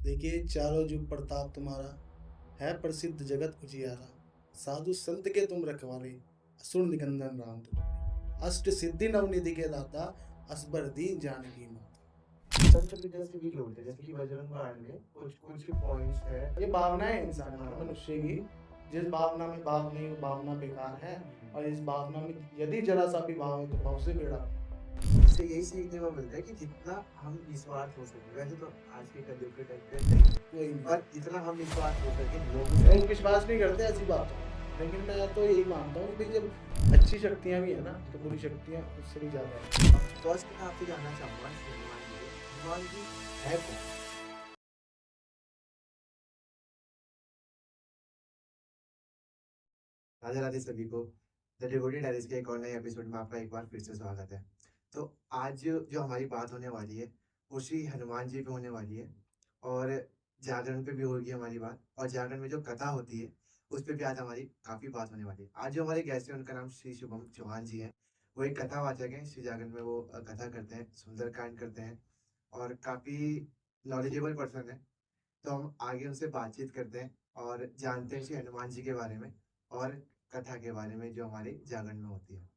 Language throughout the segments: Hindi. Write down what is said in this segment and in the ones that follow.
देखिए, चारों जुग प्रताप तुम्हारा, है प्रसिद्ध जगत उजियारा। साधु संत के तुम रखवारे, असुर निकंदन राम तुम्हारे। अष्ट सिद्धि नवनिधि के दाता, असबर दीन जानकी माता। संत भी जैसे भी होते हैं, जैसे कि बजरंग बाण में कुछ कुछ पॉइंट्स है। ये भावना है इंसान की, मनुष्य की। जिस भावना में भाव नहीं, वो भावना बेकार है। और इस भावना में यदि जरा सा भी भाव है तो भाव से बेड़ा। इससे यही सीखने को मिलता है कि जितना हम निस्वार्थ हो सके, वैसे तो आज के कलयुग के टाइम पे नहीं, कोई नहीं, पर जितना हम निस्वार्थ हो सके लोग लोग विश्वास नहीं करते ऐसी बात। लेकिन मैं तो यही मानता हूँ कि जब अच्छी शक्तियाँ भी है ना, तो बुरी शक्तियाँ उससे भी ज्यादा है। फर्स्ट मैं आपसे जानना चाहूंगा श्री हनुमान जी है कौन? राधे राधे सभी को। द डिवोटी डायरीज के एक और नए एपिसोड में आपका एक बार फिर से स्वागत है। तो आज जो हमारी बात होने वाली है वो श्री हनुमान जी पे होने वाली है, और जागरण पे भी होगी हमारी बात, और जागरण में जो कथा होती है उस पे भी आज हमारी काफ़ी बात होने वाली है। आज जो हमारे गेस्ट हैं उनका नाम श्री शुभम चौहान जी है। वो एक कथावाचक हैं, श्री जागरण में वो कथा करते हैं, सुंदरकांड करते हैं, और काफ़ी नॉलेजेबल पर्सन है। तो हम आगे उनसे बातचीत करते हैं और जानते हैं श्री हनुमान जी के बारे में और कथा के बारे में जो हमारे जागरण में होती है।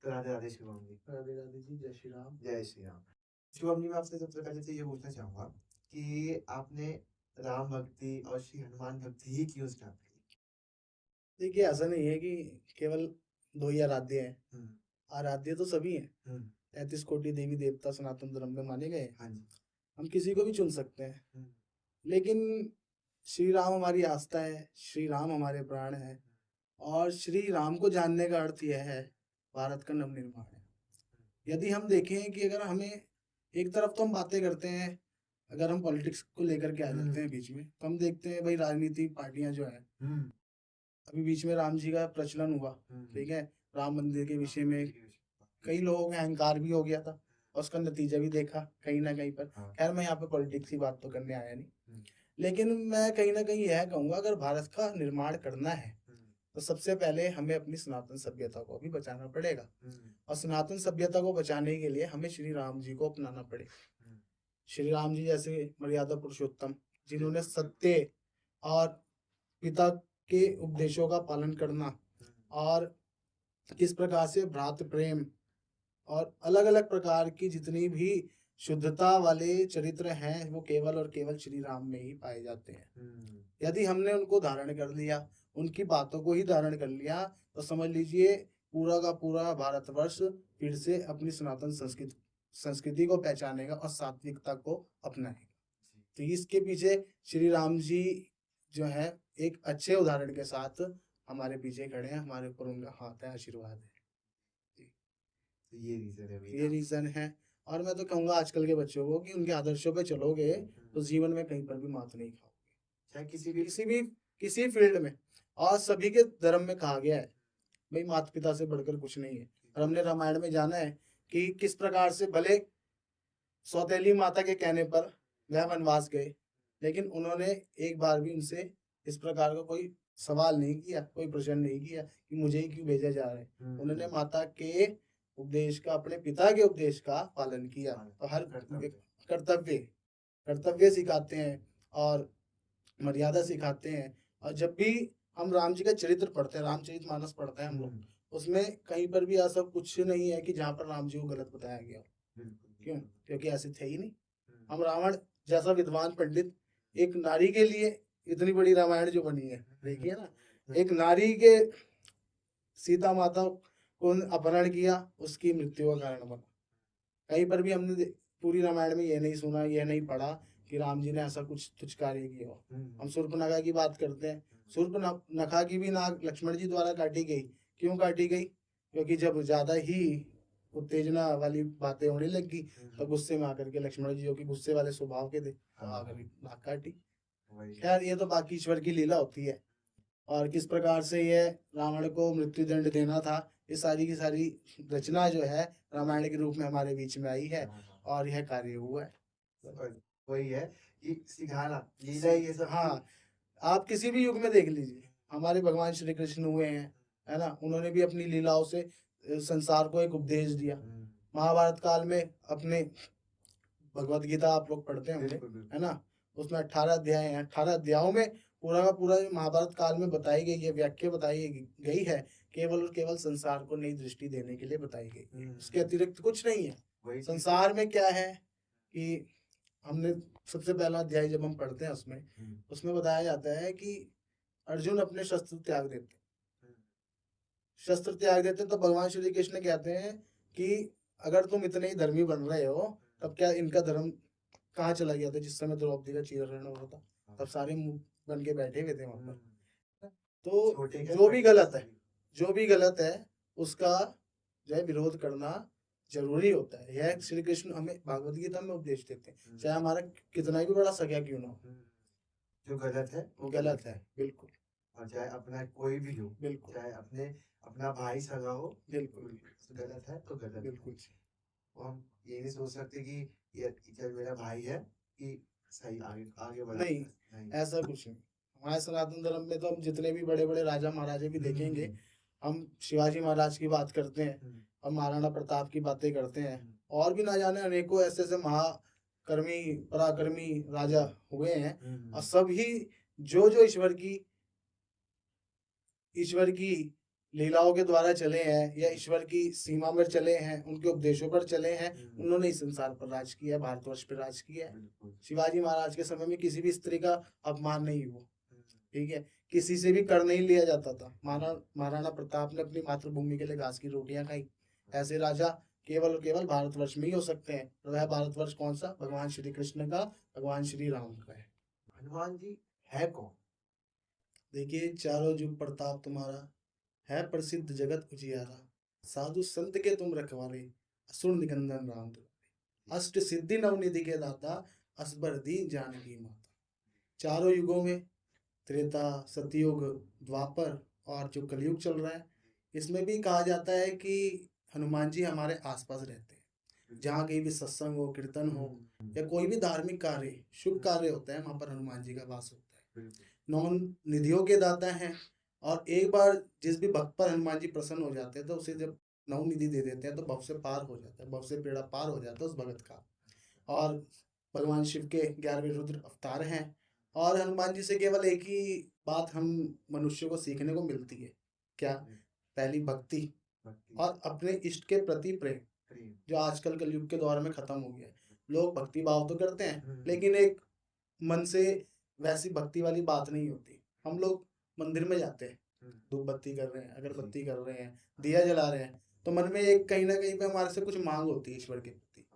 तो राधे राधे शुभम जी। राधे राधे जी, जय श्री राम। जय श्री राम। शुभम जी, मैं आपसे सबसे पहले तो ये पूछना चाहूंगा कि आपने राम भक्ति और श्री हनुमान भक्ति ही क्यों स्टार्ट की? देखिए, ऐसा नहीं है कि केवल दो ही आराध्य हैं। आराध्य तो सभी हैं। 33 कोटि देवी देवता सनातन धर्म में माने गए। हाँ जी। हम किसी को भी चुन सकते हैं, लेकिन श्री राम हमारी आस्था है, श्री राम हमारे प्राण है। और श्री राम को जानने का अर्थ यह है, भारत का नवनिर्माण है। यदि हम देखें कि अगर हमें, एक तरफ तो हम बातें करते हैं, अगर हम पॉलिटिक्स को लेकर के आ जाते हैं बीच में, तो हम देखते हैं भाई राजनीतिक पार्टियां जो है, अभी बीच में राम जी का प्रचलन हुआ, ठीक है, राम मंदिर के विषय में कई लोगों में अहंकार भी हो गया था, और उसका नतीजा भी देखा कहीं ना कहीं पर। खैर, मैं यहाँ पे पॉलिटिक्स की बात तो करने आया नहीं, लेकिन मैं कहीं ना कहीं यह कहूंगा, अगर भारत का निर्माण करना है तो सबसे पहले हमें अपनी सनातन सभ्यता को भी बचाना पड़ेगा। और सनातन सभ्यता को बचाने के लिए हमें श्री राम जी को अपनाना पड़ेगा। श्री राम जी जैसे मर्यादा पुरुषोत्तम, जिन्होंने सत्य और पिता के उपदेशों का पालन करना, और किस प्रकार से भ्रातृ प्रेम और अलग अलग प्रकार की जितनी भी शुद्धता वाले चरित्र हैं, वो केवल और केवल श्री राम में ही पाए जाते हैं। यदि हमने उनको धारण कर लिया, उनकी बातों को ही धारण कर लिया, तो समझ लीजिए पूरा का पूरा भारतवर्ष फिर से अपनी सनातन संस्कृति को पहचानेगा और सात्विकता को अपनाएगा। तो इसके पीछे श्री राम जी जो है, एक अच्छे उदाहरण के साथ हमारे पीछे खड़े हैं, हमारे ऊपर उनका हाथ है, आशीर्वाद है। तो ये रीजन है, ये रीजन है। और मैं तो कहूंगा आजकल के बच्चों को कि उनके आदर्शों पे चलोगे तो जीवन में कहीं पर भी मात नहीं खाओगे, चाहे किसी फील्ड में। और सभी के धर्म में कहा गया है भाई, माता पिता से बढ़कर कुछ नहीं है। और हमने रामायण में जाना है कि किस प्रकार से भले सौतेली माता के कहने पर वह वनवास गए, लेकिन उन्होंने एक बार भी उनसे इस प्रकार का कोई सवाल नहीं किया, कोई प्रश्न नहीं किया कि मुझे ही क्यों भेजा जा रहा है। उन्होंने माता के उपदेश का, अपने पिता के उपदेश का पालन किया। तो हर कर्तव्य कर्तव्य सिखाते हैं और मर्यादा सिखाते हैं। और जब भी हम राम जी का चरित्र पढ़ते हैं, रामचरितमानस पढ़ते हैं हम लोग, उसमें कहीं पर भी ऐसा कुछ नहीं है कि जहाँ पर राम जी को गलत बताया गया हो। क्यों? क्योंकि ऐसे थे ही नहीं। हम रावण जैसा विद्वान पंडित, एक नारी के लिए इतनी बड़ी रामायण जो बनी है, देखिए ना, एक नारी के सीता माता को अपहरण किया, उसकी मृत्यु का कारण बना। कहीं पर भी हमने पूरी रामायण में यह नहीं सुना, यह नहीं पढ़ा कि राम जी ने ऐसा कुछ तुच्छ कार्य किया हो। हम शूर्पणखा की बात करते हैं, शूर्पणखा की भी नाक लक्ष्मण जी द्वारा काटी गई। क्यों काटी गई? क्योंकि जब ज्यादा ही उत्तेजना वाली बातें होने लगी, तो गुस्से में आकर के लक्ष्मण जी, जो कि गुस्से वाले स्वभाव के थे, आकर नाक काटी। खैर, ये तो बाकी ईश्वर की लीला होती है। और किस प्रकार से ये रावण को मृत्यु दंड देना था, ये सारी की सारी रचना जो है रामायण के रूप में हमारे बीच में आई है, और यह कार्य हुआ है। वही है कि सिखाना लीला ये सब। हाँ, आप किसी भी युग में देख लीजिए, हमारे भगवान श्री कृष्ण हुए हैं, है ना, उन्होंने भी अपनी लीलाओं से संसार को एक उपदेश दिया। महाभारत काल में अपने भगवत गीता आप लोग पढ़ते होंगे, बिल्कुल बिल्कुल। है ना? उसमें 18 अध्याय हैं। 18 अध्यायों में पूरा का पूरा जो महाभारत काल में बताई गई है, व्याख्या बताई गई है, केवल और केवल संसार को नई दृष्टि देने के लिए बताई गई है। उसके अतिरिक्त कुछ नहीं है। वही चीज़ संसार में क्या है कि हमने सबसे पहला अध्याय जब हम पढ़ते हैं उसमें बताया जाता है कि अर्जुन अपने शस्त्र त्याग देते हैं। शस्त्र त्याग देते हैं तो भगवान श्री कृष्ण कहते हैं कि अगर तुम इतने ही धर्मी बन रहे हो तब क्या इनका धर्म कहाँ चला गया था? जिस समय द्रौपदी का चीरहरण हो रहा था तब सारे मुंह बन के बैठे हुए थे वहां पर। तो छोटे जो भी गलत है, जो भी गलत है उसका जो है विरोध करना जरूरी होता है। यह श्री कृष्ण हमें भागवत गीता में उपदेश देते हैं, चाहे हमारा कितना भी बड़ा सगा क्यों ना हो। जो गलत है वो गलत है, बिल्कुल। और चाहे अपना कोई भी हो, बिल्कुल चाहे अपना भाई सगा हो, बिल्कुल गलत है तो गलत है। बिल्कुल वो हम ये नहीं सोच सकते कि ये चल मेरा भाई है कि सही आगे आगे बढ़ा। नहीं, ऐसा कुछ नहीं। हमारे सनातन धर्म में तो हम जितने भी बड़े बड़े राजा महाराजे भी देखेंगे, हम शिवाजी महाराज की बात करते हैं, हम महाराणा प्रताप की बातें करते हैं, और भी ना जाने अनेकों ऐसे ऐसे महाकर्मी पराक्रमी राजा हुए हैं, और सभी जो जो ईश्वर की लीलाओं के द्वारा चले हैं या ईश्वर की सीमा में चले हैं, उनके उपदेशों पर चले हैं, उन्होंने इस संसार पर राज किया है, भारतवर्ष पर राज किया है। शिवाजी महाराज के समय में किसी भी स्त्री का अपमान नहीं हुआ, ठीक है? किसी से भी कर नहीं लिया जाता था। महाराणा प्रताप ने अपनी मातृभूमि के लिए घास की रोटियां खाई। ऐसे राजा केवल और केवल भारतवर्ष में ही हो सकते हैं। और वह भारतवर्ष कौन सा? भगवान श्री कृष्ण का, भगवान श्री राम का है। हनुमान जी है कौन? देखिए, चारों जुग प्रताप तुम्हारा, है प्रसिद्ध जगत उजियारा, साधु संत के तुम रखवाले, असुर निकंदन राम दुलारे, अष्ट सिद्धि नवनिधि के दाता, असबर दीन जानकी माता। चारों युगों में, त्रेता, सतयुग, द्वापर और जो कलयुग चल रहा है, इसमें भी कहा जाता है कि हनुमान जी हमारे आसपास रहते हैं। जहाँ कहीं भी सत्संग हो, कीर्तन हो या कोई भी धार्मिक कार्य, शुभ कार्य होता है, वहां पर हनुमान जी का वास होता है। नौ निधियों के दाता हैं, और एक बार जिस भी भक्त पर हनुमान जी प्रसन्न हो जाते हैं तो उसे जब नौ निधि दे देते हैं तो भव से पार हो जाता है, भव से बेड़ा पार हो जाता है उस भगत का। और भगवान शिव के 11वें रुद्र अवतार हैं, और हनुमान जी से केवल एक ही बात हम मनुष्य को सीखने को मिलती है, क्या? पहली भक्ति और अपने इष्ट के प्रति प्रेम, जो आजकल कलयुग के दौर में खत्म हो गया है। लोग भक्ति भाव तो करते हैं, लेकिन एक मन से वैसी भक्ति वाली बात नहीं होती। हम लोग मंदिर में जाते हैं, धूप बत्ती कर रहे हैं, अगरबत्ती कर रहे हैं, दिया जला रहे हैं, तो मन में एक कहीं ना कहीं पे हमारे से कुछ मांग होती है ईश्वर के प्रति।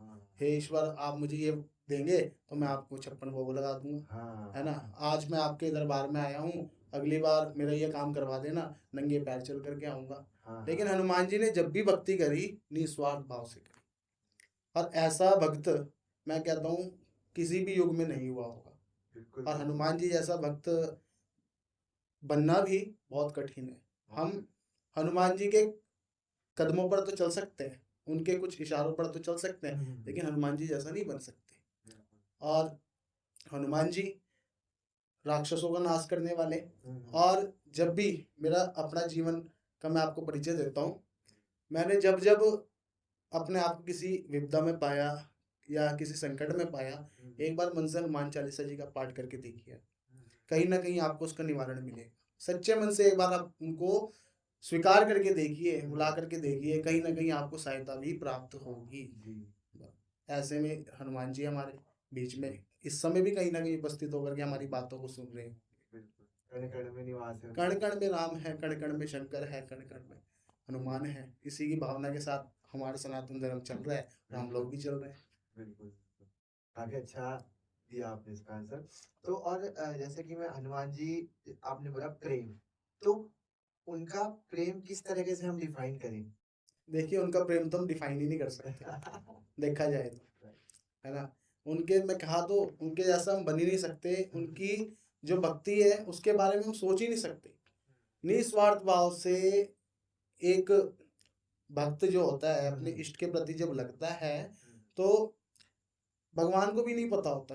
हे ईश्वर, आप मुझे ये देंगे तो मैं आपको 56 भोग लगा दूंगा, है ना? आज मैं आपके दरबार में आया हूँ, अगली बार मेरा ये काम करवा देना, नंगे पैर चल करके आऊंगा। लेकिन हनुमान जी ने जब भी भक्ति करी, निस्वार्थ भाव से करी, और ऐसा भक्त मैं कहता हूँ किसी भी युग में नहीं हुआ होगा। और हनुमान जी जैसा भक्त बनना भी बहुत कठिन है। हम हनुमान जी के कदमों पर तो चल सकते हैं, उनके कुछ इशारों पर तो चल सकते हैं, लेकिन हनुमान जी जैसा नहीं बन सकते। और हनुमान जी राक्षसों का नाश करने वाले। और जब भी मेरा अपना जीवन का मैं आपको परिचय देता हूँ, मैंने जब जब अपने आप को किसी विपदा में पाया या किसी संकट में पाया, एक बार मन से हनुमान चालीसा जी का पाठ करके देखिए, कहीं ना कहीं आपको उसका निवारण मिलेगा। सच्चे मन से एक बार आप उनको स्वीकार करके देखिए, बुला करके देखिए, कहीं ना कहीं आपको सहायता भी प्राप्त होगी। ऐसे में हनुमान जी हमारे बीच में इस समय भी कहीं ना कहीं उपस्थित होकर के हमारी बातों को सुन रहे हैं। कण कण में निवास है, कण कण में राम है, कण कण में शंकर है, कण कण में हनुमान है। इसी की भावना के साथ हमारा सनातन धर्म चल रहा है, हम लोग भी चल रहे हैं। बिल्कुल, काफी अच्छा दिया आपने इसका आंसर। तो और जैसे कि मैं हनुमान जी, आपने बोला प्रेम, तो उनका प्रेम किस तरीके से हम डिफाइन करें? देखिए, उनका प्रेम तो हम डिफाइन ही नहीं कर सकते देखा जाए तो, है ना? उनके मैं कहा तो उनके जैसा हम बन ही नहीं सकते। उनकी जो भक्ति है उसके बारे में हम सोच ही नहीं सकते। निस्वार्थ भाव से एक भक्त जो होता है अपने इष्ट के प्रति जब लगता है, तो भगवान को भी नहीं पता होता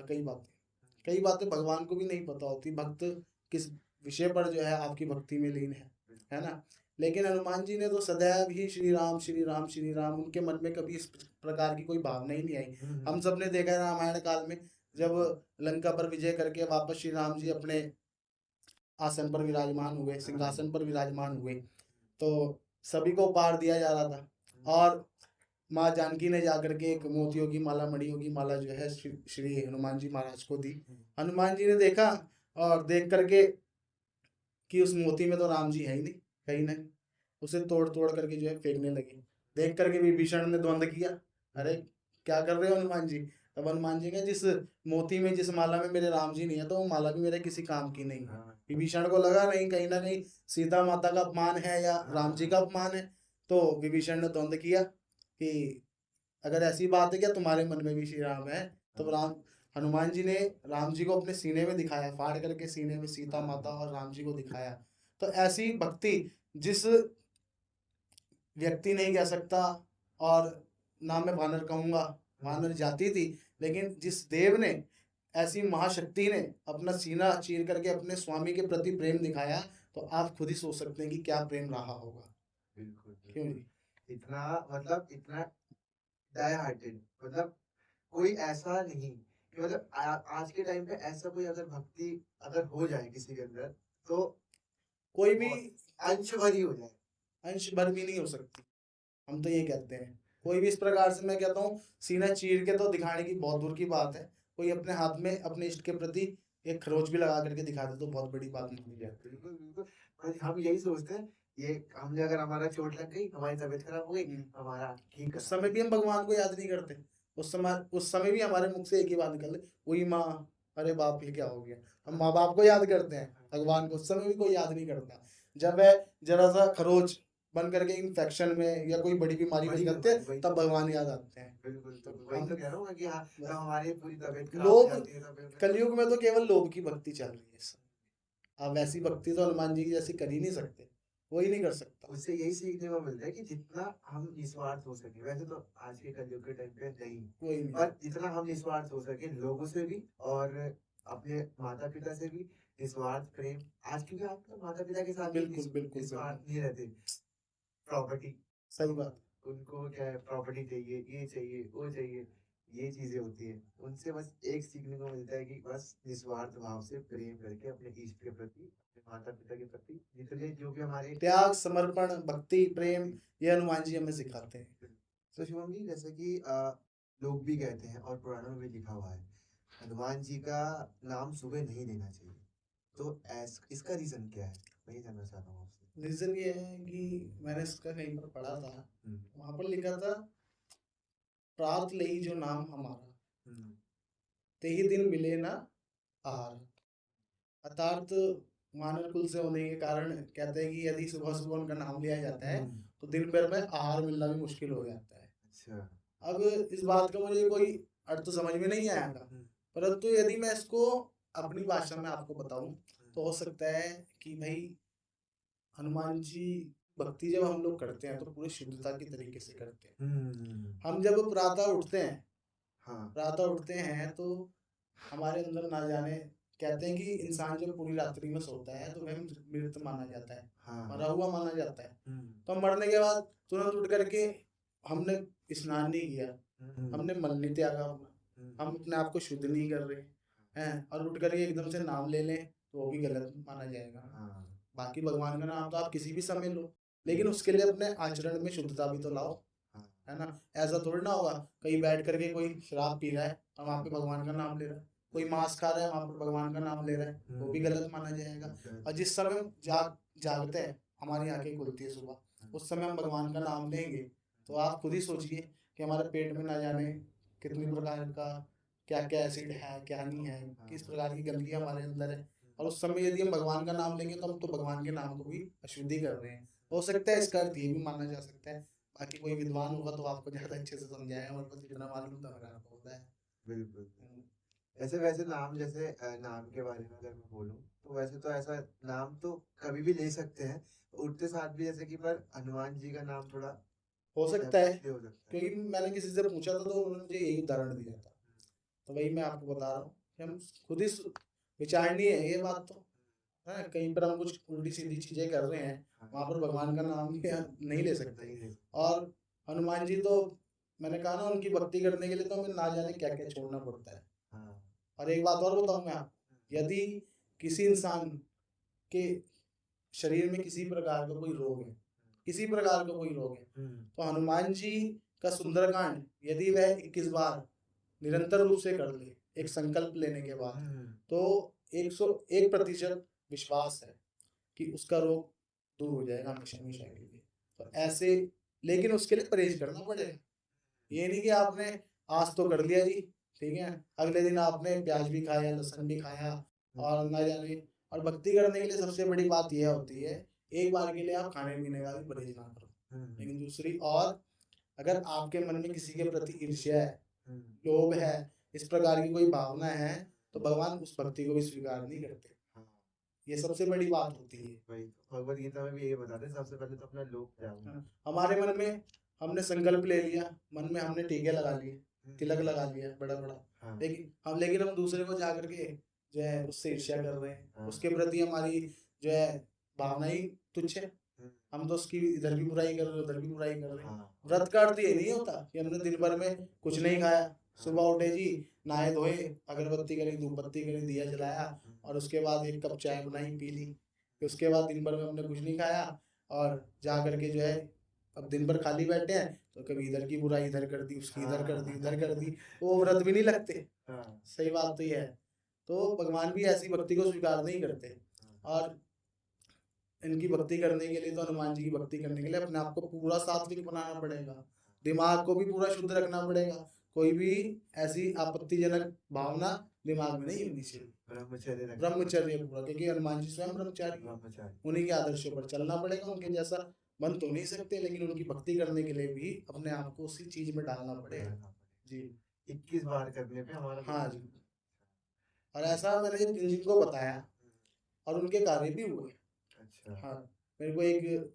कई बातें भगवान को भी नहीं पता होती भक्त किस विषय पर जो है आपकी भक्ति में लीन है ना? लेकिन हनुमान जी ने तो सदैव ही श्री राम श्री राम श्री राम, उनके मन में कभी इस प्रकार की कोई भावना ही नहीं आई। हम सब ने देखा है रामायण काल में, जब लंका पर विजय करके वापस श्री राम जी अपने आसन पर विराजमान हुए, सिंहासन पर विराजमान हुए, तो सभी को उपहार दिया जा रहा था। और माँ जानकी ने जाकर के एक मोतियों की माला, मणियों की माला जो है श्री हनुमान जी महाराज को दी। हनुमान जी ने देखा और देख करके कि उस मोती में तो राम जी है ही नहीं, कहीं नहीं, उसे तोड़ तोड़ करके जो है फेंकने लगे। देख करके विभीषण ने द्वंद किया, अरे क्या कर रहे हो हनुमान जी। तब हनुमान जी ने, जिस मोती में, जिस माला में मेरे राम जी नहीं है, तो वो माला भी मेरे किसी काम की नहीं है। विभीषण को लगा नहीं, कहीं ना कहीं सीता माता का अपमान है या राम जी का अपमान है। तो विभीषण ने द्वंद किया कि अगर ऐसी बात है क्या तुम्हारे मन में भी श्री राम है। तो राम हनुमान जी ने राम जी को अपने सीने में दिखाया, फाड़ करके सीने में सीता माता और राम जी को दिखाया। तो ऐसी भक्ति जिस व्यक्ति नहीं कह सकता, और ना मैं वानर कहूंगा, वानर जाति थी, लेकिन जिस देव ने, ऐसी महाशक्ति ने अपना सीना चीर करके अपने स्वामी के प्रति प्रेम दिखाया, तो आप खुद ही सोच सकते हैं कि क्या प्रेम रहा होगा। बिल्कुल क्यों बिल्कुल। जी। इतना मतलब इतना डाई हार्टेड, मतलब कोई ऐसा नहीं कि मतलब आज के टाइम पे ऐसा कोई अगर भक्ति अगर हो जाए किसी के अंदर, तो कोई भी अंश भर ही हो जाए। अंश भर भी नहीं हो सकती, हम तो ये कहते हैं। कोई भी इस प्रकार से, मैं कहता हूँ, सीना चीर के तो दिखाने की बहुत दूर की बात है, कोई अपने हाथ में अपने इष्ट के प्रति एक खरोच भी लगा करके दिखा दे तो बहुत बड़ी बात नहीं जाती। बिल्कुल बिल्कुल। और हम यही सोचते हैं, ये हमने अगर हमारा चोट लग गई, हमारी तबीयत खराब हो गई, हमारा ठीक उस करा। समय भी हम भगवान को याद नहीं करते। उस समय भी हमारे मुख से एक ही बात निकल दे, वही माँ, अरे बाप ये क्या हो गया। हम माँ बाप को याद करते हैं, भगवान को उस समय भी कोई याद नहीं करता। जब वह जरा सा खरोच बन करके इन्फेक्शन में या कोई बड़ी बीमारी में वही निकलते वही तब भगवान याद आते हैं। बिल्कुल तो बिल्कुल। वही तो कह रहा हूँ मैं कि हाँ, बस जब हमारी पूरी तबीयत खराब हो लोग, जाती है तब कलयुग में तो केवल लोभ की भक्ति चल रही है इस समय। आप वैसी भक्ति तो हनुमान जी की जैसी कर ही नहीं सकते, कोई नहीं कर सकता। उससे यही सीखने को मिलता है कि जितना हम निस्वार्थ हो सके, वैसे तो आज के कलयुग के टाइम पे नहीं, कोई नहीं। पर जितना हम निस्वार्थ हो सके लोगों से भी और अपने माता पिता से भी निस्वार्थ प्रेम। आज क्योंकि आज तो माता पिता के साथ भी बिल्कुल बिल्कुल निस्वार्थ नहीं रहते। प्रॉपर्टी, सही बात। उनको क्या है, प्रॉपर्टी चाहिए, ये चाहिए, वो चाहिए, ये चीजें होती है। उनसे बस एक सीखने को मिलता है कि बस निस्वार्थ भाव से प्रेम करके अपने इष्ट के प्रति, अपने माता पिता के प्रति, जितने जो भी हमारे त्याग, समर्पण, भक्ति, प्रेम, ये हनुमान जी हमें सिखाते हैं। तो शिवम जी, जैसे कि लोग भी कहते हैं और पुराणों में भी लिखा हुआ है, हनुमान जी का नाम सुबह नहीं लेना चाहिए। तो इसका रीजन क्या है, मैं ये जानना चाहता हूँ आपसे। रीजन ये है कि मैंने इसका कहीं पर पढ़ा था, वहां पर लिखा था, प्रात ले ही जो नाम हमारा, ते ही दिन मिले ना आहार। अर्थात मानव कुल से होने के कारण कहते हैं कि यदि सुबह सुबह उनका नाम लिया जाता है तो दिन भर में आहार मिलना भी मुश्किल हो जाता है। अच्छा। अब इस बात का मुझे कोई अर्थ तो समझ में नहीं आएगा, परंतु यदि मैं इसको अपनी भाषा में आपको बताऊं, तो हो सकता है कि भाई, हनुमान जी भक्ति जब हम लोग करते हैं तो पूरी शुद्धता की तरीके से करते हैं। हम जब प्रातः उठते हैं, हाँ। प्रातः उठते हैं तो हमारे अंदर ना जाने, कहते हैं कि इंसान जब पूरी रात्रि में सोता है तो वह मृत माना जाता है, हाँ। मरा हुआ माना जाता है। तो मरने के बाद तुरंत उठ करके हमने स्नान नहीं किया, हमने मल नहीं त्यागा अपना, हम अपने आप को शुद्ध नहीं कर रहे हैं, और उठ करके एकदम से नाम ले लें तो वो भी गलत माना जाएगा। हाँ। बाकी भगवान का नाम तो आप किसी भी समय लो, लेकिन उसके लिए अपने आचरण में शुद्धता भी तो लाओ, है ना। ऐसा थोड़ी ना होगा कहीं बैठ करके कोई शराब पी रहा है और वहाँ पे भगवान का नाम ले रहा है, कोई मांस खा रहा है वहाँ पर भगवान का नाम ले रहा है, वो भी गलत माना जाएगा। और जिस समय हम जागते हैं, हमारी आंखें खुलती है सुबह, उस समय हम भगवान का नाम लेंगे, तो आप खुद ही सोचिए कि हमारे पेट में ना जाने कितनी प्रकार का क्या क्या एसिड है, क्या नहीं है, किस प्रकार की गंदगी हमारे अंदर है। और उस समय यदि हम भगवान का नाम लेंगे तो हम तो भगवान के नाम को भी अशुद्धि कर रहे हैं। हो सकता है इसका अर्थ ये भी माना जा सकता है। बाकी कोई विद्वान होगा तो आपको ज्यादा अच्छे से समझाएगा, और बस इतना मालूम था मेरा आपको होता है। बिल्कुल। ऐसे वैसे नाम, जैसे नाम के बारे में अगर मैं बोलूं, तो वैसे तो ऐसा नाम तो कभी भी ले सकते हैं उठते साथ भी, जैसे कि पर हनुमान जी का नाम थोड़ा हो सकता है, हो सकता है। क्योंकि मैंने किसी से पूछा था तो उन्होंने मुझे यही उदाहरण दिया था, तो वही मैं आपको बता रहा हूँ कि हम खुद ही विचारणीय है ये बात तो, है, कहीं पर हम कुछ उल्टी सीधी चीजें कर रहे हैं, हाँ, वहां पर भगवान का नाम नहीं ले सकते। नहीं ले और हनुमान जी तो, मैंने कहा ना, उनकी भक्ति करने के लिए तो हमें ना जाने क्या क्या छोड़ना पड़ता है। हाँ, और एक बात और बताऊं मैं आपको, यदि किसी इंसान के शरीर में किसी प्रकार का कोई रोग है, किसी प्रकार का कोई रोग है, तो हनुमान जी का सुंदरकांड यदि वह 21 बार निरंतर रूप से कर ले, एक संकल्प लेने के बाद, तो 101% विश्वास है कि उसका रोग दूर हो जाएगा हमेशा हमेशा के लिए। तो ऐसे, लेकिन उसके लिए परहेज करना पड़ेगा। ये नहीं कि आपने आज तो कर लिया जी, ठीक है, अगले दिन आपने प्याज भी खाया, लहसुन भी खाया, और ना जाने। और भक्ति करने के लिए सबसे बड़ी बात यह होती है, एक बार के लिए आप खाने पीने का भी परहेज ना करो। लेकिन दूसरी, और अगर आपके मन में किसी के प्रति ईर्ष्या है, लोभ है, इस प्रकार की कोई भावना है, तो भगवान उस भक्ति को भी स्वीकार नहीं करते। ये सबसे बड़ी बात होती है। वही तो भगवत गीता में भी ये बताते हैं, सबसे पहले तो अपना लोभ त्यागो। हाँ, हमारे मन में हमने संकल्प ले लिया, मन में हमने टीके लगा लिए, तिलक लगा लिया बड़ा बड़ा, हाँ, लेकिन हम दूसरे को जा करके जो है उससे ईर्ष्या कर रहे हैं, हाँ, उसके प्रति हमारी जो है भावना ही तुच्छ है। हम तो उसकी इधर भी बुराई कर रहे हैं, उधर भी बुराई कर रहे हैं। हाँ, व्रत का अर्थ ये नहीं होता कि हमने दिन भर में कुछ नहीं खाया, सुबह उठे जी, नहाए धोए, अगरबत्ती करी, धूपबत्ती करी, दिया जलाया, और उसके बाद एक कप चाय बनाई पी ली, फिर उसके बाद दिन भर में हमने कुछ नहीं खाया, और जा करके जो है अब दिन भर खाली बैठे हैं, तो कभी इधर की बुराई इधर कर दी, उसकी इधर कर दी, इधर कर दी, तो वो व्रत भी नहीं लगते। हाँ, सही बात तो ये है। तो भगवान भी ऐसी भक्ति को स्वीकार नहीं करते। और इनकी भक्ति करने के लिए, तो हनुमान जी की भक्ति करने के लिए अपने आप को पूरा सात्विक बनाना पड़ेगा, दिमाग को भी पूरा शुद्ध रखना पड़ेगा, कोई भी ऐसी आपत्तिजनक भावना दिमाग में नहीं होनी चाहिए। ब्रह्मचर्य रखना। ब्रह्मचर्य पूरा, क्योंकि हनुमान जी स्वयं ब्रह्मचारी हैं। ब्रह्मचारी। उन्हीं के आदर्शों पर चलना पड़ेगा, उनके जैसा बन तो नहीं सकते, लेकिन उनकी भक्ति करने के लिए भी अपने आप को उसी चीज में डालना पड़ेगा। जी 21 बार करने पे हमारा हाँ जी। और ऐसा मैंने जिनको बताया, और उनके कार्य भी हुए। अच्छा। हाँ, मेरे को एक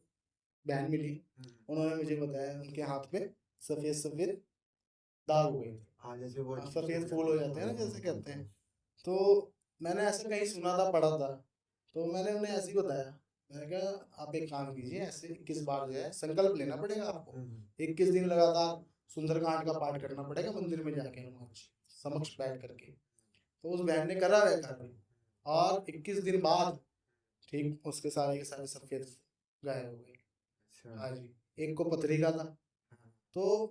बहन मिली, उन्होंने मुझे बताया उनके हाथ पे सफेद सफेद दाग हो गए थे। हाँ, जैसे वो सफेद फूल हो जाते हैं ना, जैसे कहते हैं। तो मैंने ऐसे कहीं सुना था, पढ़ा था, तो मैंने उन्हें ऐसे ही बताया। मैंने कहा आप एक काम कीजिए, ऐसे 21 बार जो है संकल्प लेना पड़ेगा आपको, 21 दिन लगातार सुंदरकांड का पाठ करना पड़ेगा मंदिर में जाके हनुमान जी समक्ष बैठ करके। तो उस बहन ने करा वह कार्य, और 21 दिन बाद ठीक उसके सारे के सारे सफेद गायब हो गए। अच्छा। हाँ जी, एक को पथरी का था। तो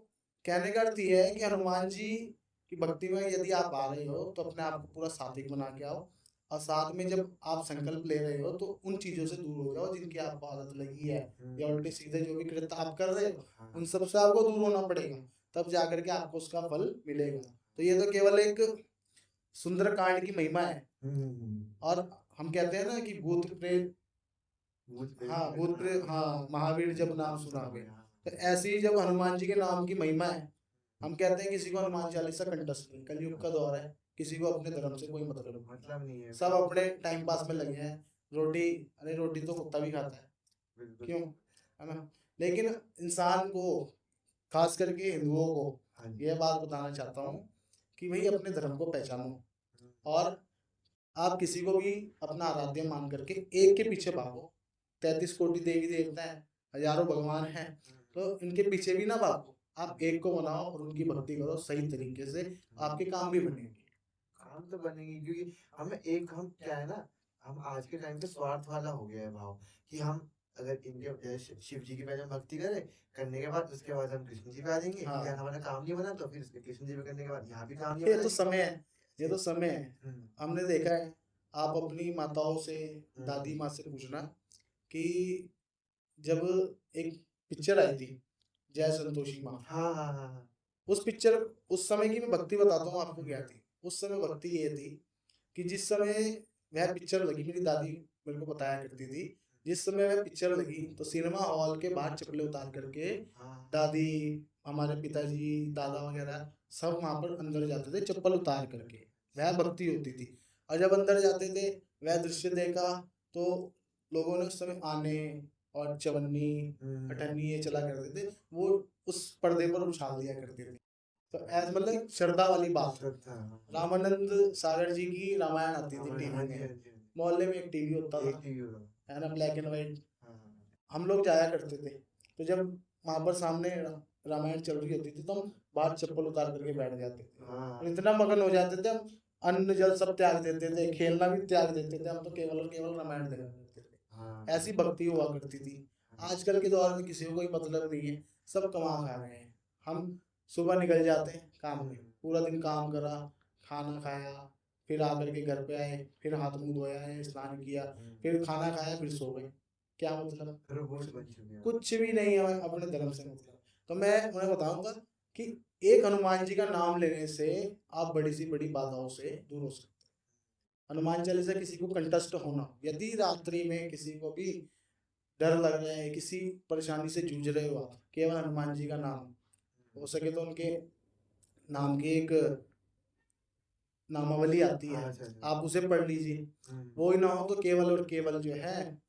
कहने का अर्थ यह है कि हनुमान जी की भक्ति में यदि आप आ रहे हो, तो अपने आप को पूरा सात्विक बना के आओ, और साथ में जब आप संकल्प ले रहे हो, तो उन चीजों से दूर हो जाओ जिनकी आपको आदत लगी है, या उल्टे सीधे जो भी कृत्य आप कर रहे हो, उन सब से आपको दूर होना पड़ेगा, तब जाकर के आपको उसका फल मिलेगा। तो ये तो केवल एक सुंदरकांड की महिमा है। और हम कहते हैं ना कि भूत प्रेत, हाँ भूत प्रेत, हाँ महावीर जब नाम सुनावे, तो ऐसे ही जब हनुमान जी के नाम की महिमा है, हम कहते हैं किसी को हनुमान चालीसा कंठस्थ नहीं, कलयुग का दौर है, किसी को अपने धर्म से कोई मतलब नहीं है। सब अपने टाइम पास में लगे हैं। रोटी, अरे रोटी तो कुत्ता भी खाता है, बिल्कुल। क्यों, है ना। लेकिन इंसान को, खास करके हिंदुओं को, हाँ जी। यह बात बताना चाहता हूँ कि भाई अपने धर्म को पहचानो, और आप किसी को भी अपना आराध्य मान करके एक के पीछे भागो। 33 कोटि देवी देवता है, हजारों भगवान हैं, तो इनके पीछे भी ना भागो, आप एक को बनाओ और उनकी भक्ति करो सही तरीके से, आपके काम भी बनेंगे। काम तो बनेंगे, क्योंकि हम क्या है ना, हम आज के टाइम पे स्वार्थ वाला हो गया है भाव, कि हम अगर इनके शिव जी की पहले हम भक्ति करें, करने के बाद उसके बाद हम कृष्ण जी पे आ जाएंगे। हाँ। यार हमारा काम नहीं बना, तो फिर उसके कृष्ण जी पे करने के बाद यहाँ भी काम नहीं ये बना। तो समय है, ये तो समय है। हमने देखा है, आप अपनी माताओं से, दादी माँ से पूछना कि जब एक पिक्चर आई थी जय संतोषी माँ, हाँ, हाँ, हाँ, हाँ। उस पिक्चर, उस समय की मैं भक्ति बताता हूँ आपको क्या थी। उस समय भक्ति ये थी कि जिस समय वह पिक्चर लगी, मेरी दादी मेरे को बताया करती थी, जिस समय वह पिक्चर लगी तो सिनेमा हॉल के बाहर चप्पलें उतार करके दादी, हमारे पिताजी, दादा वगैरह सब वहां पर अंदर जाते थे चप्पल उतार करके, वह भक्ति होती थी। और जब अंदर जाते थे, वह दृश्य देखा, तो लोगों ने उस समय आने और चवन्नी, अठन्नी ये चला करते थे, वो उस पर्दे पर उछाल दिया करते थे। तो ऐसा मतलब श्रद्धा वाली बात। रामानंद सागर जी की रामायण आती थी टीवी में, मोहल्ले में एक टीवी होता एक था, टीवी होगा। है ना, ब्लैक एंड व्हाइट। हाँ, हाँ, हम लोग जाया करते थे, तो जब वहां पर सामने रामायण चल रही होती थी तो हम बाहर चप्पल उतार करके बैठ जाते थे, हाँ, और इतना मगन हो जाते थे हम, अन्न जल सब त्याग देते थे, खेलना भी त्याग देते थे, हम तो केवल और केवल रामायण देखा करते थे। हाँ, ऐसी भक्ति हुआ करती थी। आजकल के दौर में किसी को कोई मतलब नहीं है, सब कमा खा रहे हैं। हम सुबह निकल जाते हैं काम में, पूरा दिन काम करा, खाना खाया, फिर आकर के घर पे आए, फिर हाथ मुंह धोया है, स्नान किया, फिर खाना खाया, फिर सो गए। क्या मतलब? रोबोट बन चुके हैं। कुछ भी नहीं है अपने धर्म से मतलब। तो मैं उन्हें बताऊंगा कि एक हनुमान जी का नाम लेने से आप बड़ी सी बड़ी बाधाओं से दूर हो सकते हैं। हनुमान चालीसा किसी को कंठस्थ होना हो, यदि रात्रि में किसी को भी डर लग रहा है, किसी परेशानी से जूझ रहे हो आप, केवल हनुमान जी का नाम, हो सके तो उनके नाम की एक नामावली आती है, अच्छा, अच्छा। आप उसे पढ़ लीजिए। हम्म। वो ही ना हो तो केवल और केवल जो है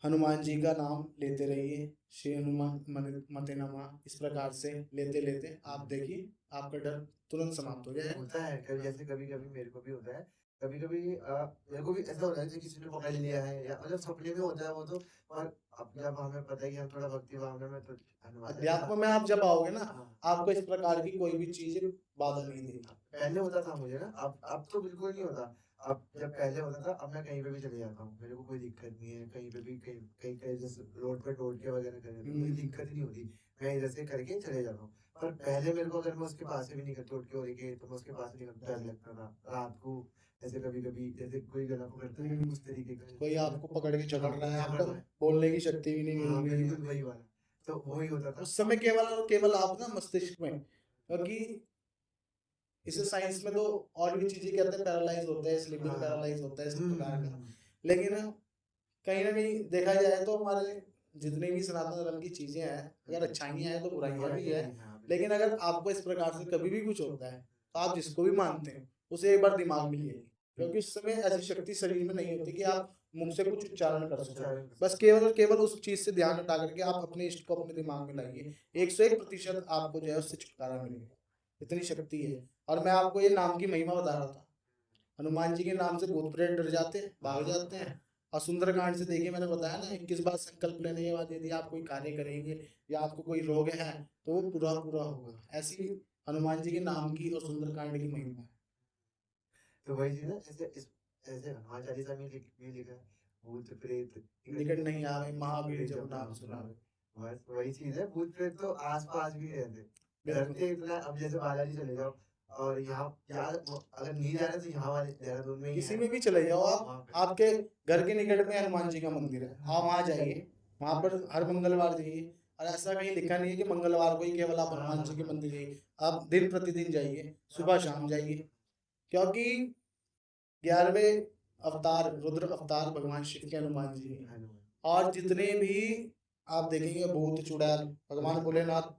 हनुमान जी का नाम लेते रहिए, श्री हनुमान मते नमः, इस प्रकार से लेते लेते आप देखिए आपका डर तुरंत समाप्त हो जाएगा। होता है कभी, जैसे कभी कभी मेरे को भी होता है, कभी कभी मेरे को भी ऐसा होता है कि किसी ने पकड़ लिया है, या मतलब सपने में होता है वो तो। और अब जब हमें पता है कि हम थोड़ा भक्ति भावना में, तो हनुमान चालीसा। अध्यात्म में आप जब आओगे ना, हाँ। आपको इस प्रकार की कोई भी चीज बाधा नहीं देगी। पहले होता था मुझे ना, अब तो बिल्कुल नहीं होता। अब जब पहले होता था, अब मैं कहीं पे भी चले जाता हूँ, मेरे को कोई दिक्कत नहीं है, कहीं पे भी, कहीं कहीं कहीं जैसे रोड पे टोल के वगैरह कर जाता हूँ, मुझे दिक्कत ही नहीं होती, मैं इधर से करके चले जाता हूँ। पर पहले मेरे को, अगर मैं उसके पास से भी निकल, टोट के हो रही के, तो मैं उसके पास से निकल, डर लगता था रात को। ऐसे कभी कभी जैसे कोई गला पकड़ता है, उस तरीके का कोई आपको पकड़ के चढ़ रहा है, हाँ, आपको पकड़ रहा है। बोलने की शक्ति भी नहीं हाँ, मिल रही बिल्कुल है, वही वाला। तो वही होता था। उस समय केवल और केवल आप ना मस्तिष्क में, क्योंकि इसे साइंस में तो और भी चीजें कहते हैं, पैरालाइज होता है, स्लीपिंग हाँ। पैरालाइज होता है, इस प्रकार का। हम्म। लेकिन कहीं ना कहीं देखा जाए तो हमारे जितनी भी सनातन धर्म की चीजें हैं, अगर अच्छाइयाँ हैं तो बुराइयां भी है। हाँ, लेकिन अगर आपको इस प्रकार से कभी भी कुछ होता है, तो आप जिसको भी मानते हैं उसे एक बार दिमाग में लिए, क्योंकि उस समय ऐसी शक्ति शरीर में नहीं होती कि आप मुख से कुछ उच्चारण कर सको। बस केवल और केवल उस चीज से ध्यान हटा करके आप अपने इष्ट को अपने दिमाग में लाइए, 101% आपको जो है उससे छुटकारा मिलेगा। इतनी शक्ति है। और मैं आपको ये नाम की महिमा बता रहा था, हनुमान जी के नाम से भूत प्रेत डर जाते हैं, भाग जाते हैं। और सुंदरकांड से देखिए, मैंने बताया ना, 21 बार संकल्प लेने के बाद यदि आप कोई कार्य करेंगे या आपको कोई रोग है तो वो पूरा पूरा होगा। ऐसी हनुमान जी के नाम की और सुंदरकांड की महिमा है। तो वही चीज ना, जैसे ऐसे हनुमान चालीसा में भी लिखा है, भूत प्रेत निकट नहीं आवे, महावीर जब नाम सुनावे। बस वही चीज है, भूत प्रेत तो आस पास भी रहते, बिल्कुल। डरते इतना। अब जैसे बालाजी चले जाओ, और यहाँ अगर नहीं जा रहे तो यहाँ वाले देहरादून में ही किसी है। में भी चले जाओ आप, वहाँ पे। आपके घर के निकट में हनुमान जी का मंदिर है, आप वहां जाइए, वहां पर हर मंगलवार जाइए। और ऐसा कहीं लिखा नहीं है कि मंगलवार को ही केवल आप हनुमान जी के मंदिर जाइए, आप दिन प्रतिदिन जाइए, सुबह शाम जाइए। क्योंकि 11वें अवतार, रुद्र अवतार भगवान शिव के हनुमान जी हैं। हनुमान। और जितने भी आप देखेंगे भूत चुड़ैल भगवान भोलेनाथ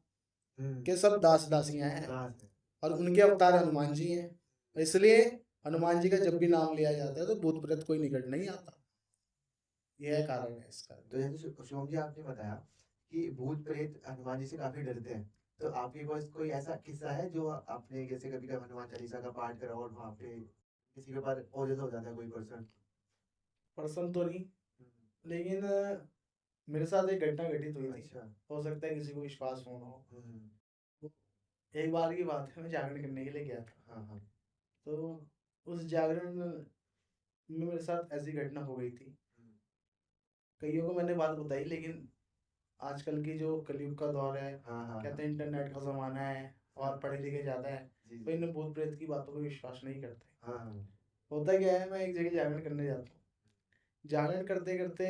हम्म। के सब दास दासियां हैं, दास है। और उनके अवतार हनुमान जी हैं। इसलिए हनुमान जी का जब भी नाम लिया जाता है तो भूत प्रेत कोई निकट नहीं आता। यह कारण है इसका। तो जैसे शिवम जी, आपने बताया कि भूत प्रेत हनुमान जी से काफी डरते हैं, तो आपके पास कोई ऐसा किस्सा है जो आपने, जैसे कभी कभी हनुमान चालीसा का पाठ करा और वहाँ पे किसी के पास पॉजेस हो जाता है कोई पर्सन? पर्सन तो नहीं, लेकिन मेरे साथ एक घटना घटित हुई थी। अच्छा। हो सकता है किसी को विश्वास होना हो। हम्म। एक बार की बात है, मैं जागरण करने के लिए गया था। हाँ, हाँ। तो उस जागरण में मेरे साथ ऐसी घटना हो गई थी। हम्म। कईयों को मैंने बात बताई, लेकिन आजकल की जो कलयुग का दौर है, हाँ, हाँ, कहते हैं इंटरनेट का जमाना है और पढ़े लिखे ज्यादा है, जी, तो इन भूत प्रेत की बातों को विश्वास नहीं करते। हाँ, हाँ। होता क्या है, मैं एक जगह जागरण करने जाता हूँ, जागरण करते करते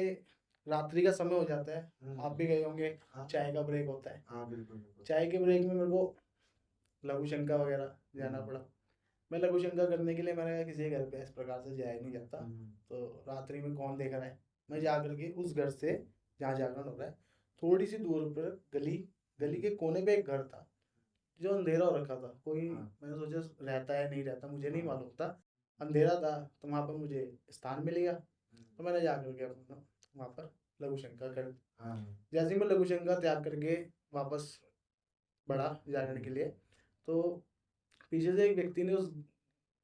रात्रि का समय हो जाता है। आप भी गए होंगे, हाँ। चाय का ब्रेक होता है। हाँ, बिल्कुल बिल्कुल। चाय के ब्रेक में मेरे को लघु शंका वगैरह जाना पड़ा। मैं लघु शंका करने के लिए, मैंने कहा किसी के घर पे इस प्रकार से जाया नहीं जाता, तो रात्रि में कौन देख रहा है। मैं जा करके उस घर से, जहाँ जागरण हो रहा है, थोड़ी सी दूर पर गली गली के कोने पे एक घर था जो अंधेरा हो रखा था। कोई, हाँ। मैंने सोचा रहता है नहीं रहता मुझे नहीं मालूम था, अंधेरा था, तो वहाँ पर मुझे स्थान मिल गया। तो मैंने जा करके अपना वहाँ पर लघु शंका कर, हाँ। जैसे ही मैं लघु शंका त्याग करके वापस बढ़ा जागरण के लिए, तो पीछे से एक व्यक्ति ने उस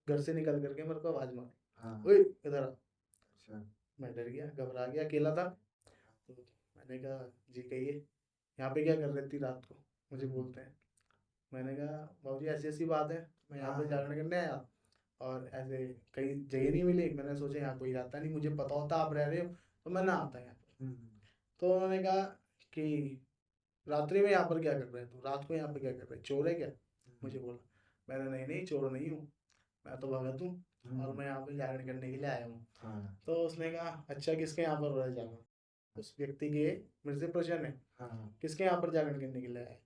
घर से निकल करके मेरे को आवाज मारी, हाँ। ओए इधर आ। अच्छा। मैं डर गया, घबरा गया, अकेला था। तो मैंने कहा, जी कहिए, यहाँ पे क्या कर रही थी रात को? मुझे बोलते हैं। मैंने कहा, बाबूजी ऐसी-ऐसी बात है, मैं यहाँ हाँ, पे हाँ। जागरण करने आया और ऐसे कहीं जगह नहीं मिली। मैंने सोचा यहाँ कोई रहता नहीं, मुझे पता होता आप रह रहे हो तो मैं ना आता यहाँ पे। हुँ, हुँ। तो उन्होंने कहा कि रात्रि में यहाँ पर क्या कर रहे हैं? तू रात को यहाँ पे क्या कर रहे है? चोर है क्या? मुझे बोला। मैंने, नहीं नहीं चोर नहीं हूँ, मैं तो भगत हूँ और हुँ। मैं यहाँ पे जागरण करने के लिए आया हूँ। हाँ, तो उसने कहा, अच्छा किसके यहाँ पर हो रहा है जागरण? उस व्यक्ति के मेरे से प्रश्न है, हाँ, हाँ। किसके यहाँ पर जागरण करने के लिए आया है?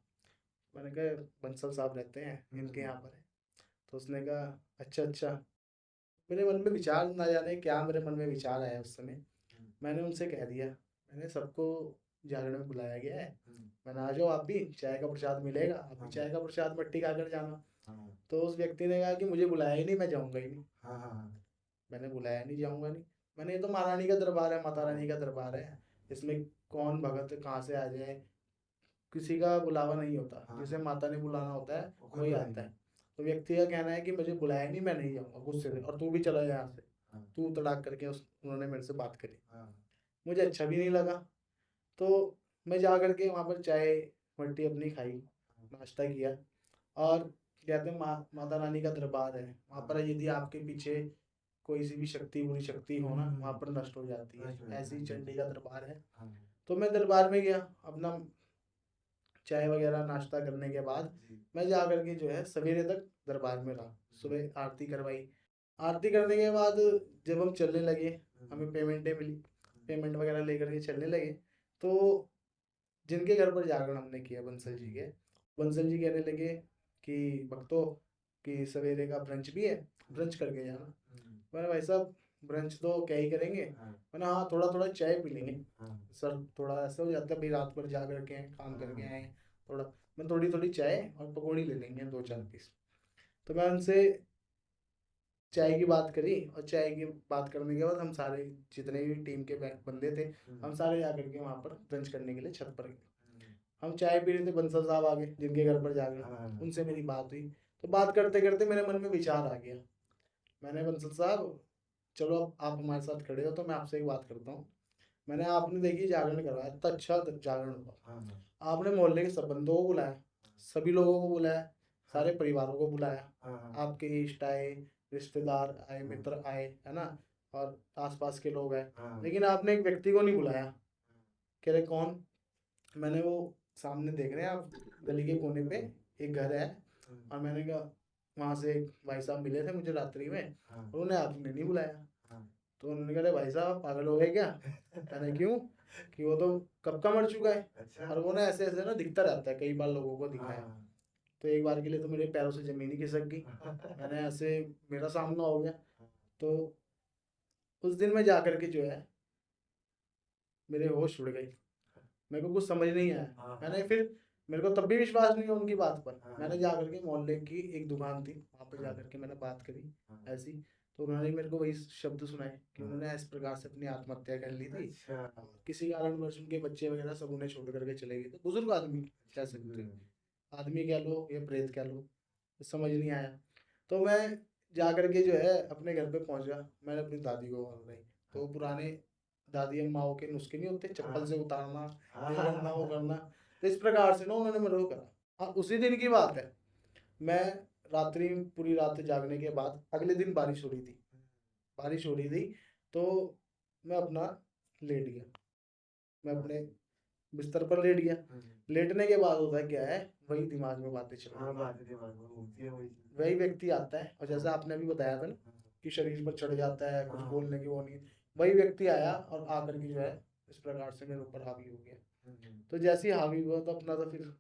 मैंने कहा, बंसल साहब रहते हैं, इनके यहाँ पर है। तो उसने कहा, अच्छा अच्छा। मेरे मन में विचार, ना जाने क्या मेरे मन में विचार आया उस समय। हुँ, मैंने उनसे कह दिया, मैंने सबको जागरण में बुलाया गया है, हुँ। मैंने आ जाओ, आप भी चाय का प्रसाद मिलेगा, आप भी हाँ, चाय का प्रसाद मट्टी खाकर जाना। हाँ। तो उस व्यक्ति ने कहा कि मुझे बुलाया ही नहीं, मैं जाऊंगा ही नहीं। हाँ, हाँ, हाँ। मैंने बुलाया नहीं, जाऊंगा नहीं। मैंने, ये तो महारानी का दरबार है, माता रानी का दरबार है, इसमें कौन भगत कहाँ से आ जाए, किसी का बुलावा नहीं होता, हाँ, जिसे हाँ। माता ने बुलाना होता है वो खुद वही आता बुलाएँगी। है। तो व्यक्ति का कहना है कि मुझे बुलाया नहीं, मैं नहीं जाऊंगा, गुस्से से, और तू भी चला जा यहाँ से। हाँ, तू तड़ाक करके उस उन्होंने मेरे से बात करी। हाँ। मुझे अच्छा भी नहीं लगा। तो मैं जा करके वहाँ पर चाय मट्टी अपनी खाई, नाश्ता किया, और कहते हैं माता रानी का दरबार है, वहाँ पर यदि आपके पीछे कोई सी भी शक्ति, बुरी शक्ति हो ना, वहाँ पर नष्ट हो जाती है, नष्ट हो जाता है। ऐसी हाँ जी, हाँ चंडी जी। का दरबार है। हाँ, तो मैं दरबार में गया, अपना चाय वगैरह नाश्ता करने के बाद जी। मैं जा करके जो है सवेरे तक दरबार में रहा। हुँ, सुबह आरती करवाई, आरती करने के बाद जब हम चलने लगे, हुँ, हमें पेमेंटें मिली, हुँ, पेमेंट वगैरह लेकर के चलने लगे, तो जिनके घर पर जागरण हमने किया बंसल जी हुँ, के, बंसल जी कहने लगे कि भक्तों, कि सवेरे का ब्रंच भी है, ब्रंच करके जाना। हुँ, मैंने, भाई साहब ब्रंच तो क्या ही करेंगे। हाँ, मैंने, हाँ थोड़ा थोड़ा चाय पी लेंगे हाँ, सर, थोड़ा ऐसा हो जाता है भाई, रात भर जा करके आए, काम करके हाँ, आए हैं, थोड़ा मैं थोड़ी थोड़ी चाय और पकौड़ी ले लेंगे दो चार हुँ, पीस। तो मैं उनसे चाय की बात करी, और चाय की बात करने के बाद हम सारे जितने भी टीम के बंदे थे, हुँ, हम सारे जा करके वहाँ पर ब्रंच करने के लिए छत पर गए। हुँ, हम चाय पी रहे थे, बंसल साहब आ गए जिनके घर पर जागरण, हाँ, उनसे मेरी बात हुई। तो बात करते करते मेरे मन में विचार आ गया। मैंने, बंसल साहब चलो, अब आप हमारे साथ खड़े हो तो मैं आपसे एक बात करता हूँ। मैंने, आपने देखिए जागरण करवाया, इतना अच्छा जागरण हुआ, हाँ, हाँ, आपने मोहल्ले के सब बंदों को बुलाया, सभी लोगों को बुलाया, हाँ, सारे परिवारों को बुलाया, हाँ, हाँ, आपके इष्ट आए, रिश्तेदार आए, हाँ, मित्र आए, है ना, और आसपास के लोग आए, हाँ, लेकिन आपने एक व्यक्ति को नहीं बुलाया। कह रहे, कौन? मैंने, वो सामने देख रहे हैं आप, गली के कोने पे एक घर है, हुँ, और मैंने कहा, वहां से एक भाई साहब मिले थे मुझे रात्रि में, हाँ, उन्होंने आपने नहीं बुलाया। हाँ, तो उन्होंने कहा, "अरे भाई साहब पागल हो गए क्या?" मैंने, क्यों? कि वो तो कब का मर चुका है, अच्छा, और वो ना ऐसे ऐसे ना दिखता रहता है, कई बार लोगों को दिखाया। हाँ, तो एक बार के लिए तो मेरे पैरों से जमीन ही खिसक गई, मैंने ऐसे, मेरा सामना हो गया। तो उस दिन में जा करके जो है मेरे होश उड़ गए, मेरे को कुछ समझ नहीं आया। हाँ, मैंने फिर, मेरे को तब भी विश्वास नहीं हुआ उनकी बात पर। हाँ, मैंने जा करके मोहल्ले की एक दुकान थी, वहाँ पे जा हाँ, करके मैंने बात करी हाँ, ऐसी। तो उन्होंने मेरे को वही शब्द सुनाए कि हाँ, उन्होंने इस प्रकार से अपनी आत्महत्या कर ली थी, अच्छा, और किसी कारणवश उनके बच्चे वगैरह सब उन्हें छोड़ करके चले गए थे, बुजुर्ग आदमी कह सकते हो, आदमी कह लो या प्रेत कह लो, समझ नहीं आया। तो मैं जा करके जो है अपने घर पे पहुंचा, मैंने अपनी दादी को कॉल करी। तो पुराने दादी अम्माओं के नुस्खे नहीं होते, चप्पल से उतारना, हाँ, ये हाँ, करना वो हाँ, करना, तो इस प्रकार से ना उन्होंने मेरे को करा। हाँ, उसी दिन की बात है, मैं रात्रि पूरी रात जागने के बाद अगले दिन बारिश हो रही थी, बारिश हो रही थी, तो मैं अपना लेट गया, मैं अपने बिस्तर पर लेट गया। हुँ, लेटने के बाद होता क्या है, वही दिमाग में बातें चल हाँ, रही हैं, बातें दिमाग में घूमती है वही चीज़। वही व्यक्ति आता है, और जैसा हाँ, आपने अभी बताया था ना हाँ, कि शरीर पर चढ़ जाता है, कुछ हाँ, बोलने की वो नहीं, वही व्यक्ति आया और आकर के जो है इस प्रकार से मेरे ऊपर हावी हो गया। हुँ, हुँ, तो जैसे ही हावी हुआ तो अपना तो फिर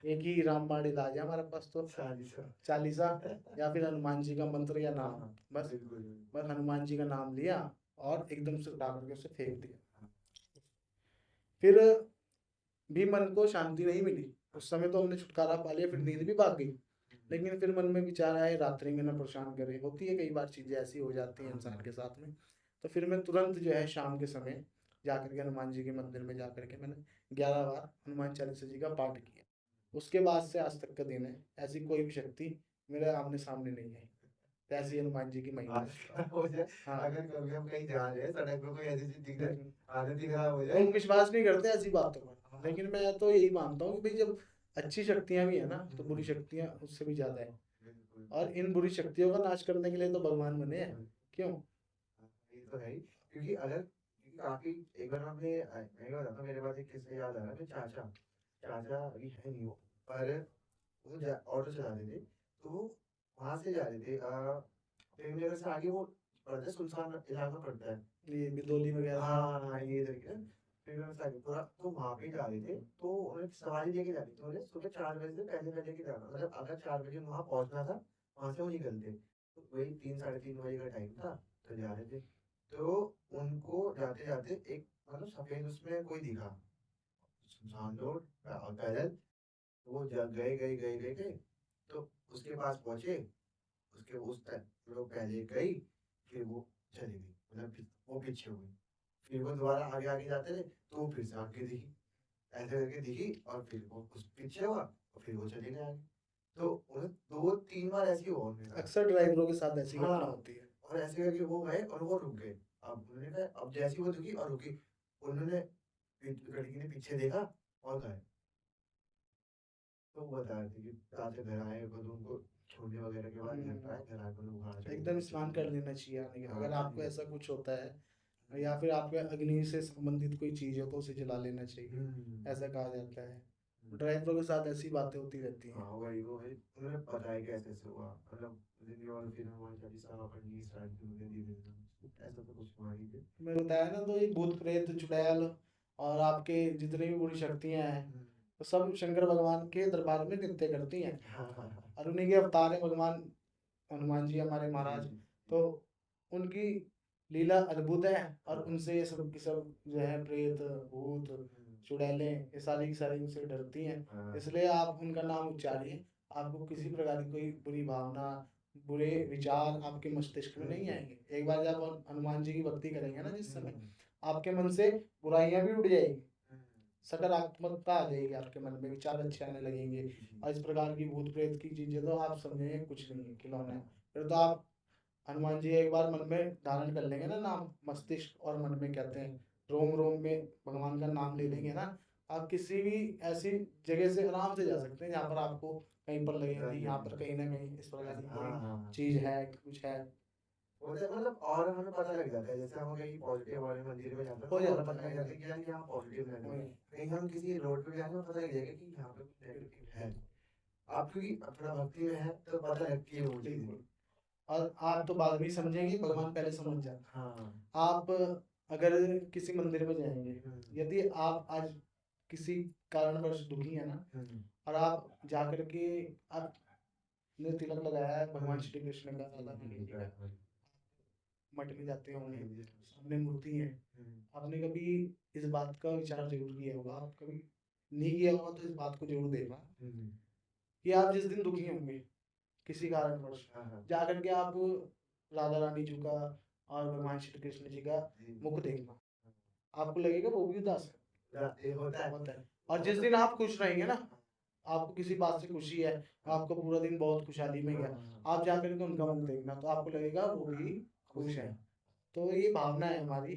एक ही रामबाण इलाज है हमारे पास, तो चालीसा। चालीसा, या फिर हनुमान जी का मंत्र या हाँ, नाम, हाँ, बस बिल्कुल, बिल्कुल। बस हनुमान जी का नाम लिया और एकदम से उठा करके उसे फेंक दिया। हाँ, फिर भी मन को शांति नहीं मिली, उस समय तो हमने छुटकारा पा लिया, फिर नींद भी भाग गई, हुँ, लेकिन फिर मन में विचार आए, रात्रि में ना परेशान करे, होती है कई बार चीजें ऐसी हो जाती हैं हाँ, इंसान हाँ, के साथ में। तो फिर मैं तुरंत जो है शाम के समय जाकर के हनुमान जी के मंदिर में जाकर के मैंने 11 बार हनुमान चालीसा जी का पाठ किया। उसके बाद से आज तक का दिन है, ऐसी कोई भी शक्ति मेरे आमने सामने नहीं आई। ऐसी हनुमान जी की महिमा हालत है। खराब हो जाए, हाँ। अगर कभी हम कहीं जा रहे हैं, सड़क पे कोई ऐसी चीज़ दिख जाए, हम्म। हालत ही खराब हो लोग जाए। विश्वास नहीं करते ऐसी बातों पर, हाँ, लेकिन मैं तो यही मानता हूँ कि भाई जब अच्छी शक्तियां भी है ना, तो बुरी हुँ, शक्तियां उससे भी ज्यादा है। बिल्कुल, और इन बुरी शक्तियों का नाश करने के लिए तो भगवान बने हैं। बिल्कुल। क्यों? हाँ, ये तो है ही, क्योंकि अगर क्योंकि काफ़ी एक बार मैं बताता हूँ, मेरे पास एक किस्सा याद आ रहा है। मेरे चाचा चाचा अभी है नहीं वो, पर वो ऑटो चलाते थे, तो वो वहाँ से जा रहे थे प्रेम नगर से आगे वो पड़ता है, सुनसान इलाका पड़ता है। ये बिदोली वगैरह। हाँ, ये इधर के प्रेम नगर से आगे थोड़ा, तो वहाँ पे जा रहे थे, तो उन्हें सवारी लेके जानी थी। उन्हें सुबह 4 बजे से पहले लेके जाना, मतलब अगर 4 बजे वहाँ पहुँचना था, वहाँ से वो निकलते, तो वही 3 साढ़े 3 बजे का टाइम था, तो जा रहे थे। तो उनको जाते जाते एक मतलब सफेद उसमें कोई दिखा, सुनसान रोड पैदल, वो गए गए गए गए गए, तो उसके पास पहुंचे, उसके उस वो पहले गई, फिर वो चली गई, मतलब वो पीछे हो गई, फिर वो दोबारा आगे आगे जाते रहे, तो वो फिर से आगे दिखी, ऐसे करके दिखी, और फिर वो उस पीछे हुआ, और फिर वो चले गए आगे। तो उन्हें 2-3 बार ऐसे हुआ उनके साथ। अक्सर ड्राइवरों के साथ ऐसी घटना हाँ, होती है। और ऐसे करके वो गए और वो रुक गए। अब उन्होंने कहा, अब जैसे ही वो रुकी और रुकी, उन्होंने लड़की ने पीछे देखा और गए। तो वो बता रहे थे कि रात से घर आए, मतलब उनको छोड़ने वगैरह के बाद घर पे आए, घर आकर उन्हें बुखार चढ़ गया, एकदम कुछ स्नान कर लेना चाहिए आने के, हाँ, अगर आपको ये ऐसा कुछ होता है या फिर आपके अग्नि से संबंधित कोई चीज हो तो उसे जला लेना चाहिए, हुँ, ऐसा कहा जाता है। हुँ। ड्राइवरों के साथ ऐसी बातें होती रहती हैं। हाँ, वही वो है, उन्होंने बताया कि ऐसे-ऐसे हुआ, मतलब जिंदगी वालों फिर हनुमान चालीसा पढ़नी स्टार्ट की, उन्हें धीरे-धीरे ऐसा तो कुछ हुआ नहीं थे। मैंने बताया ना, तो ये भूत प्रेत चुड़ैल और आपके जितनी भी बुरी शक्तियां हैं, हुँ। तो सब शंकर भगवान के दरबार में नृत्य करती हैं। हाँ, हाँ, हाँ। और उन्हीं के अवतार है भगवान हनुमान जी हमारे जी, महाराज। जी, तो जी। उनकी लीला अद्भुत है, और हाँ। उनसे ये सब की सब जो है प्रेत भूत हुँ। चुड़ैलें ये सारी की सारी उनसे डरती हैं। हाँ। इसलिए आप उनका नाम उच्चारिए, आपको किसी प्रकार की कोई बुरी भावना बुरे विचार आपके मस्तिष्क में नहीं हुँ। आएंगे। एक बार जब आप हनुमान जी की भक्ति करेंगे ना जिस समय, हुँ। आपके मन से बुराइयां भी उड़ जाएंगी, हुँ। सकारात्मकता आ जाएगी आपके मन में, विचार अच्छे आने लगेंगे। जी। और इस प्रकार की भूत प्रेत की चीजें तो आप समझेंगे कुछ नहीं है, खिलौना है। फिर तो आप हनुमान जी एक बार मन में धारण कर लेंगे ना नाम, मस्तिष्क और मन में कहते हैं रोम रोम में भगवान का नाम ले लेंगे ना, आप किसी भी ऐसी जगह से आराम से जा सकते हैं जहाँ पर आपको कहीं पर लगे डर नहीं, यहाँ पर लगे। कहीं ना कहीं इस प्रकार की हाँ, कोई हाँ, हाँ। चीज है, कुछ है। होता है, मतलब और हमें पता लग जाता है, जैसे हम कहीं पॉजिटिव वाले मंदिर में जाते हैं, हो तो और जाता पता लग जाता है कि यार यहाँ पॉजिटिव है। है। कहीं हम किसी रोड पे भी जाएँगे, तो पता लग जाएगा कि यहाँ पे कुछ नेगेटिव है। आप क्योंकि अपना भक्ति में है, तो पता लगती है वो चीज़ें। बिल्कुल। और आप तो बाद में ही समझेंगे, भगवान पहले समझ जाते हाँ। हैं। आप अगर किसी मंदिर में जाएंगे, हुँ। यदि आप आज किसी कारणवश दुखी है ना, हुँ। और आप जाकर के आपने तिलक लगाया है भगवान हुँ। श्री कृष्ण का, जी, राधा जी, रानी जी, जी का, बिल्कुल। मठ में जाते होंगे, हाँ जी। सामने मूर्ति है, हुँ। आपने कभी इस बात का विचार जरूर किया होगा, आप कभी नहीं किया होगा तो इस बात को जरूर देखना, हुँ। कि आप जिस दिन दुखी होंगे किसी कारणवश, हाँ, हाँ। जाकर के आप राधा रानी जी का और भगवान श्री कृष्ण जी का जी। मुख देखना, आपको लगेगा वो भी उदास ये होता है, है। होता है। और जिस दिन आप खुश रहेंगे ना, आपको किसी बात से खुशी है, आपको पूरा दिन बहुत खुशहाली में गया, हाँ, आप जाकर के उनका मुख देखना, तो आपको लगेगा वो भी खुश है। तो ये भावना है हमारी,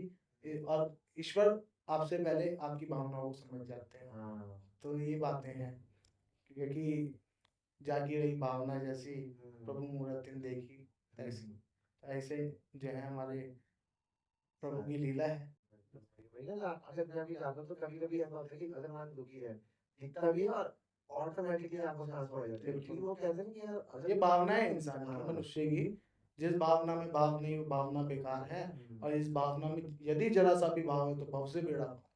और ईश्वर आपसे पहले आपकी भावनाओं को समझ जाते हैं। हाँ। तो ये बातें हैं, क्योंकि जागी रही भावना जैसी हुँ। प्रभु मूरत देखी तैसी। हुँ। ऐसे जो है हमारे प्रभु हाँ। की लीला है। वही ना, अगर मैं अभी जाता हूँ, तो कभी-कभी ऐसा होता है कि अगर मान दुखी है, दिखता भी है, और ऑटोमैटिकली आँखों से आँसू आ जाते हैं। क्योंकि बिल्कुल, वो कहते हैं ना कि यार ये अगर भावना है इंसान की, हाँ। मनुष्य की। जिस भावना में भाव नहीं वो भावना बेकार है, हुँ। और इस भावना में यदि जरा सा भी भाव है तो भाव से बेड़ा पार।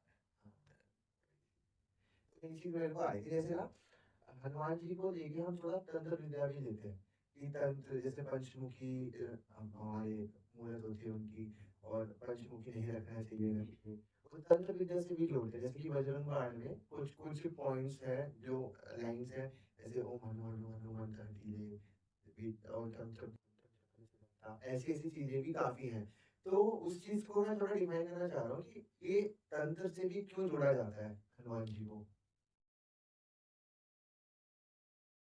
एक चीज़ मेरे को आई थी, जैसे ना हनुमान जी को लेके हम थोड़ा तंत्र विद्या भी लेते हैं, कि तंत्र जैसे पंचमुखी हमारे मूर्त होती है उनकी, और पंचमुखी नहीं रखना चाहिए घर पे। तो तंत्र विद्या से भी जोड़ते हैं, जैसे कि बजरंग बाण में कुछ कुछ पॉइंट्स हैं, जो लाइन्स हैं, जैसे ओम हनु हनु हनुमान हठीले और तंत्र ऐसी ऐसी चीजें भी काफी हैं। तो उस चीज को मैं थोड़ा डिफाइन करना चाह रहा हूँ कि ये तंत्र से भी क्यों जोड़ा जाता है हनुमान जी को।